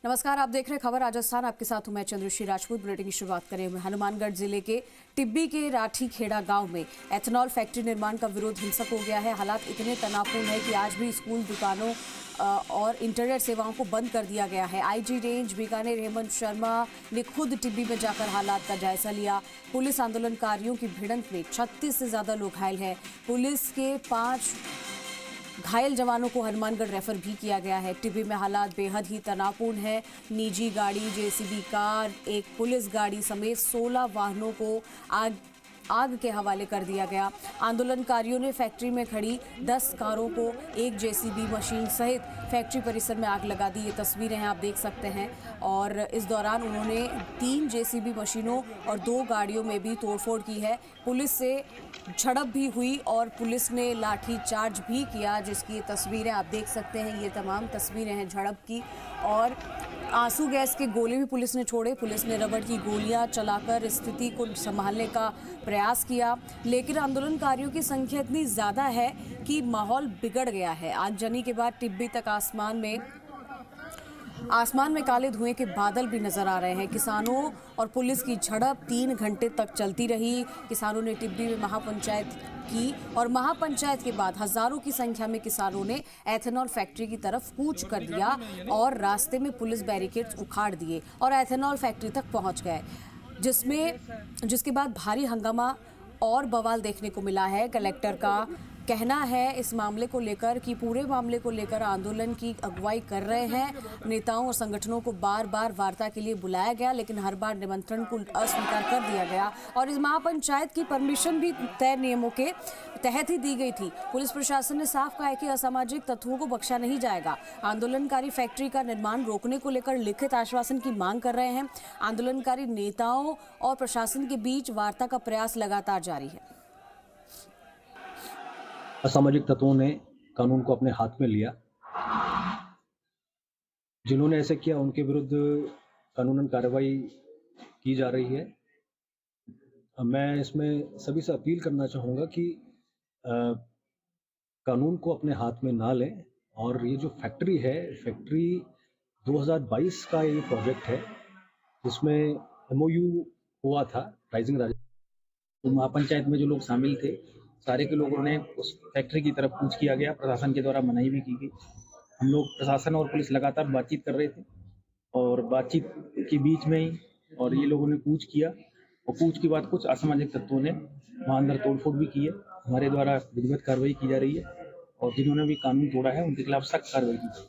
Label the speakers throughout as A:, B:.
A: नमस्कार, आप देख रहे हैं खबर राजस्थान। आपके साथ हूं मैं चंद्रश्री राजपूत। बुलेटिन की शुरुआत करें हुए हनुमानगढ़ जिले के टिब्बी के राठी खेड़ा गांव में एथेनॉल फैक्ट्री निर्माण का विरोध हिंसक हो गया है। हालात इतने तनावपूर्ण है कि आज भी स्कूल, दुकानों और इंटरनेट सेवाओं को बंद कर दिया गया है। आईजी रेंज बीकानेर हेमंत शर्मा ने खुद टिब्बी में जाकर हालात का जायजा लिया। पुलिस आंदोलनकारियों की भिड़ंत में 36 से ज्यादा लोग घायल हैं। पुलिस के 5 घायल जवानों को हनुमानगढ़ रेफर भी किया गया है। टिब्बी में हालात बेहद ही तनावपूर्ण है। निजी गाड़ी, जेसीबी कार, एक पुलिस गाड़ी समेत 16 वाहनों को आग के हवाले कर दिया गया। आंदोलनकारियों ने फैक्ट्री में खड़ी 10 कारों को, एक जेसीबी मशीन सहित फैक्ट्री परिसर में आग लगा दी। ये तस्वीरें हैं, आप देख सकते हैं। और इस दौरान उन्होंने 3 जेसीबी मशीनों और 2 गाड़ियों में भी तोड़फोड़ की है। पुलिस से झड़प भी हुई और पुलिस ने लाठी चार्ज भी किया, जिसकी ये तस्वीरें आप देख सकते हैं। ये तमाम तस्वीरें हैं झड़प की। और आंसू गैस के गोले भी पुलिस ने छोड़े। पुलिस ने रबड़ की गोलियां चलाकर स्थिति को संभालने का प्रयास किया, लेकिन आंदोलनकारियों की संख्या इतनी ज्यादा है कि माहौल बिगड़ गया है। आगजनी के बाद टिब्बी तक आसमान में काले धुएं के बादल भी नजर आ रहे हैं। किसानों और पुलिस की झड़प 3 घंटे तक चलती रही। किसानों ने टिब्बी में महापंचायत की और महापंचायत के बाद हजारों की संख्या में किसानों ने एथेनॉल फैक्ट्री की तरफ कूच कर दिया और रास्ते में पुलिस बैरिकेड्स उखाड़ दिए और एथेनॉल फैक्ट्री तक पहुंच गए, जिसके बाद भारी हंगामा और बवाल देखने को मिला है। कलेक्टर का कहना है इस मामले को लेकर कि पूरे मामले को लेकर आंदोलन की अगुवाई कर रहे हैं। नेताओं और संगठनों को बार बार वार्ता के लिए बुलाया गया, लेकिन हर बार निमंत्रण को अस्वीकार कर दिया गया और इस महापंचायत की परमिशन भी तय नियमों के तहत ही दी गई थी। पुलिस प्रशासन ने साफ कहा है कि असामाजिक तत्वों को बख्शा नहीं जाएगा। आंदोलनकारी फैक्ट्री का निर्माण रोकने को लेकर लिखित आश्वासन की मांग कर रहे हैं। आंदोलनकारी नेताओं और प्रशासन के बीच वार्ता का प्रयास लगातार जारी है।
B: असामाजिक तत्वों ने कानून को अपने हाथ में लिया। जिन्होंने ऐसे किया उनके विरुद्ध कानूनन कार्रवाई की जा रही है। मैं इसमें सभी से अपील करना चाहूँगा कि कानून को अपने हाथ में ना लें। और ये जो फैक्ट्री 2022 का ये प्रोजेक्ट है, जिसमें एमओयू हुआ था राइजिंग राजस्थान। महापंचायत में जो लोग शामिल थे, सारे के लोगों ने उस फैक्ट्री की तरफ कूच किया गया। प्रशासन के द्वारा मनाही भी की गई। हम लोग प्रशासन और पुलिस लगातार बातचीत कर रहे थे और बातचीत के बीच में ही और ये लोगों ने कूच किया और कूच के बाद कुछ असामाजिक तत्वों ने वहाँ अंदर तोड़फोड़ भी की है। हमारे द्वारा विधिवत कार्रवाई की जा रही है और जिन्होंने भी कानून तोड़ा है उनके खिलाफ सख्त कार्रवाई की जाएगी।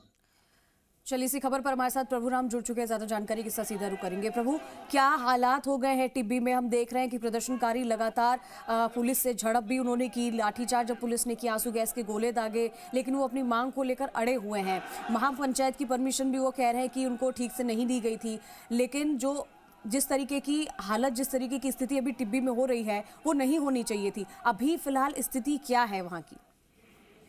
A: चलिए, इसी खबर पर हमारे साथ प्रभु राम जुड़ चुके हैं। ज्यादा जानकारी के साथ सीधा रुख करेंगे। प्रभु, क्या हालात हो गए हैं टिब्बी में? हम देख रहे हैं कि प्रदर्शनकारी लगातार पुलिस से झड़प भी उन्होंने की, लाठीचार्ज जब पुलिस ने किया, आंसू गैस के गोले दागे, लेकिन वो अपनी मांग को लेकर अड़े हुए हैं। महापंचायत की परमिशन भी वो कह रहे हैं कि उनको ठीक से नहीं दी गई थी, लेकिन जिस तरीके की स्थिति अभी टिब्बी में हो रही है वो नहीं होनी चाहिए थी। अभी फिलहाल स्थिति क्या है वहां की?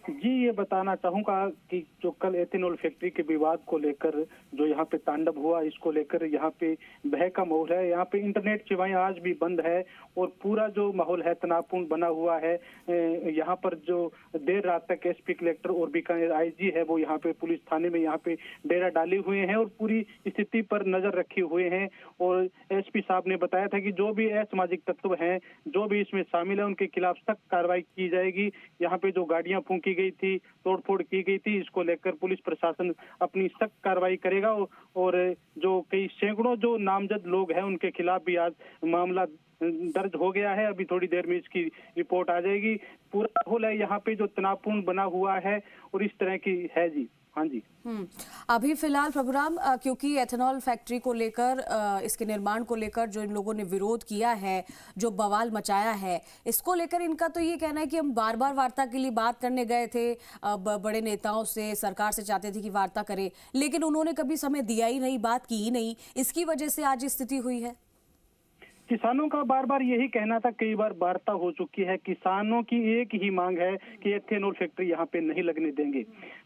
C: जी, ये बताना चाहूंगा कि जो कल एथेनॉल फैक्ट्री के विवाद को लेकर जो यहाँ पे तांडव हुआ, इसको लेकर यहाँ पे भय का माहौल है। यहाँ पे इंटरनेट सेवाएं आज भी बंद है और पूरा जो माहौल है तनावपूर्ण बना हुआ है। यहाँ पर जो देर रात तक एसपी कलेक्टर और बीकानेर आईजी है वो यहाँ पे पुलिस थाने में यहाँ पे डेरा डाले हुए हैं और पूरी स्थिति पर नजर रखे हुए हैं। और एसपी साहब ने बताया था कि जो भी असामाजिक तत्व हैं, जो भी इसमें शामिल है, उनके खिलाफ सख्त कार्रवाई की जाएगी। यहाँ पे जो गाड़ियां फूंकी गई थी, तोड़फोड़ की गई थी, इसको लेकर पुलिस प्रशासन अपनी सख्त कार्रवाई करेगा। और जो कई सैकड़ों जो नामजद लोग हैं उनके खिलाफ भी आज मामला दर्ज हो गया है। अभी थोड़ी देर में इसकी रिपोर्ट आ जाएगी। पूरा माहौल है यहाँ पे जो तनावपूर्ण बना हुआ है और इस तरह की है। जी हाँ जी।
A: अभी फिलहाल प्रभुराम, क्योंकि एथेनॉल फैक्ट्री को लेकर, इसके निर्माण को लेकर जो इन लोगों ने विरोध किया है, जो बवाल मचाया है, इसको लेकर इनका तो ये कहना है कि हम बार बार वार्ता के लिए बात करने गए थे बड़े नेताओं से, सरकार से चाहते थे कि वार्ता करें, लेकिन उन्होंने कभी समय दिया ही नहीं, बात की ही नहीं। इसकी वजह से आज स्थिति हुई है।
C: किसानों का बार बार यही कहना था, कई बार वार्ता हो चुकी है। किसानों की एक ही मांग है कि एथेनॉल फैक्ट्री यहाँ पे नहीं लगने देंगे।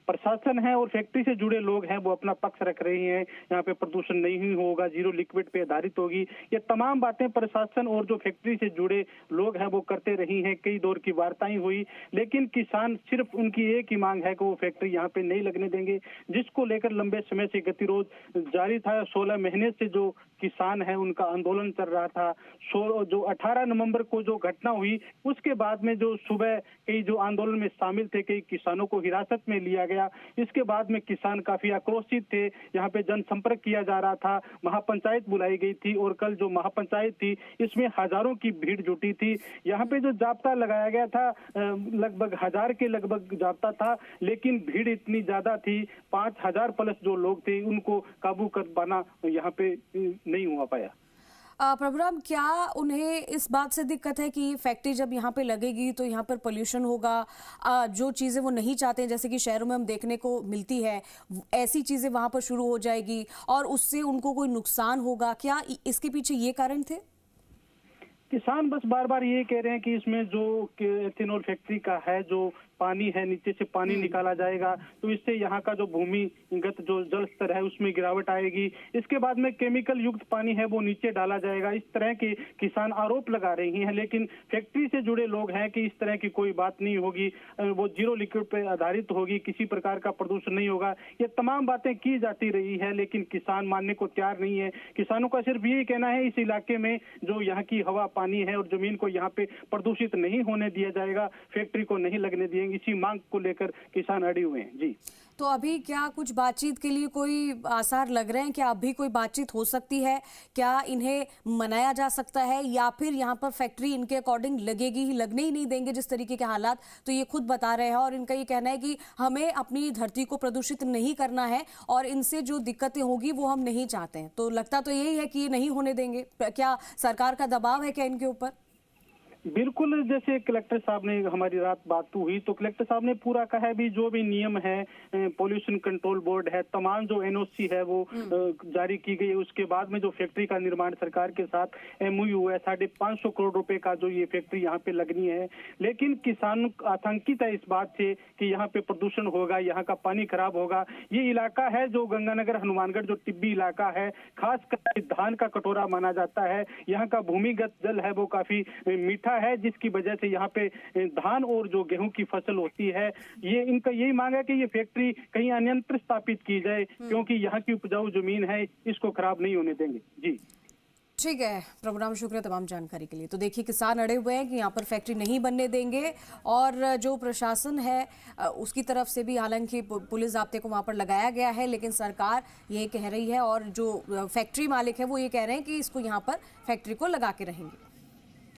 C: प्रशासन है और फैक्ट्री से जुड़े लोग हैं वो अपना पक्ष रख रहे हैं, यहाँ पे प्रदूषण नहीं होगा, जीरो लिक्विड पे आधारित होगी। ये तमाम बातें प्रशासन और जो फैक्ट्री से जुड़े लोग हैं वो करते रही हैं, कई दौर की वार्ताएं हुई, लेकिन किसान सिर्फ उनकी एक ही मांग है कि वो फैक्ट्री यहाँ पे नहीं लगने देंगे, जिसको लेकर लंबे समय से गतिरोध जारी था। 16 महीने से जो किसान है उनका आंदोलन चल रहा था। जो 18 नवंबर को जो घटना हुई उसके बाद में जो सुबह कई जो आंदोलन में शामिल थे, कई किसानों को हिरासत में लिया गया। इसके बाद में किसान काफी आक्रोशित थे, यहाँ पे जनसंपर्क किया जा रहा था, महापंचायत बुलाई गई थी और कल जो महापंचायत थी इसमें हजारों की भीड़ जुटी थी। यहाँ पे जो जाब्ता लगाया गया था लगभग 1000 के लगभग जाब्ता था, लेकिन भीड़ इतनी ज्यादा थी, 5000 प्लस जो लोग थे उनको काबू कर पाना यहाँ पे नहीं हुआ पाया।
A: प्रभुराम, क्या उन्हें इस बात से दिक्कत है कि फैक्ट्री जब यहाँ पे लगेगी तो यहाँ पर पोल्यूशन होगा, जो चीज़ें वो नहीं चाहते हैं जैसे कि शहरों में हम देखने को मिलती है ऐसी चीज़ें वहाँ पर शुरू हो जाएगी और उससे उनको कोई नुकसान होगा, क्या इसके पीछे ये कारण थे?
C: किसान बस बार बार ये कह रहे हैं कि इसमें जो एथेनॉल फैक्ट्री का है जो पानी है, नीचे से पानी निकाला जाएगा तो इससे यहाँ का जो भूमिगत जो जल स्तर है उसमें गिरावट आएगी। इसके बाद में केमिकल युक्त पानी है वो नीचे डाला जाएगा। इस तरह के किसान आरोप लगा रही हैं, लेकिन फैक्ट्री से जुड़े लोग हैं कि इस तरह की कोई बात नहीं होगी, वो जीरो लिक्विड पे आधारित होगी, किसी प्रकार का प्रदूषण नहीं होगा। ये तमाम बातें की जाती रही है, लेकिन किसान मानने को तैयार नहीं है। किसानों का सिर्फ यही कहना है इस इलाके में जो यहाँ की हवा, पानी है और जमीन को यहाँ पे प्रदूषित नहीं होने दिया जाएगा, फैक्ट्री को नहीं लगने दिएंगे। इसी मांग को लेकर किसान अड़े हुए हैं। जी,
A: तो अभी क्या कुछ बातचीत के लिए कोई आसार लग रहे हैं? क्या अभी कोई बातचीत हो सकती है? क्या इन्हें मनाया जा सकता है या फिर यहाँ पर फैक्ट्री इनके अकॉर्डिंग लगेगी ही, लगने ही नहीं देंगे जिस तरीके के हालात तो ये खुद बता रहे हैं? और इनका ये कहना है कि हमें अपनी धरती को प्रदूषित नहीं करना है और इनसे जो दिक्कतें होगी वो हम नहीं चाहते हैं। तो लगता तो यही है कि ये नहीं होने देंगे। क्या सरकार का दबाव है क्या इनके ऊपर?
C: बिल्कुल, जैसे कलेक्टर साहब ने हमारी रात बात हुई तो कलेक्टर साहब ने पूरा कहा है भी जो भी नियम है, पोल्यूशन कंट्रोल बोर्ड है, तमाम जो एनओसी है वो जारी की गई। उसके बाद में जो फैक्ट्री का निर्माण सरकार के साथ एमओयू है, 550 करोड़ रुपए का जो ये फैक्ट्री यहाँ पे लगनी है। लेकिन किसान आतंकित है इस बात से कि यहाँ पे प्रदूषण होगा, यहाँ का पानी खराब होगा। ये इलाका है जो गंगानगर हनुमानगढ़ जो टिब्बी इलाका है, खासकर धान का कटोरा माना जाता है। यहाँ का भूमिगत जल है वो काफी मीठा है, जिसकी वजह से यहाँ पे धान और जो गेहूं की फसल होती है, ये इनका यही मांग है कि ये फैक्ट्री कहीं अन्यत्र स्थापित की जाए, क्योंकि यहाँ की उपजाऊ जमीन है, इसको खराब नहीं होने देंगे। जी
A: ठीक है प्रभुराम, शुक्रिया तमाम जानकारी के लिए। तो देखिए किसान अड़े हुए हैं कि यहाँ पर फैक्ट्री नहीं बनने देंगे और जो प्रशासन है उसकी तरफ से भी हालांकि पुलिस ज़ाब्ते को वहाँ पर लगाया गया है, लेकिन सरकार ये कह रही है और जो फैक्ट्री मालिक है वो ये कह रहे हैं कि इसको यहाँ पर फैक्ट्री को लगा के रहेंगे।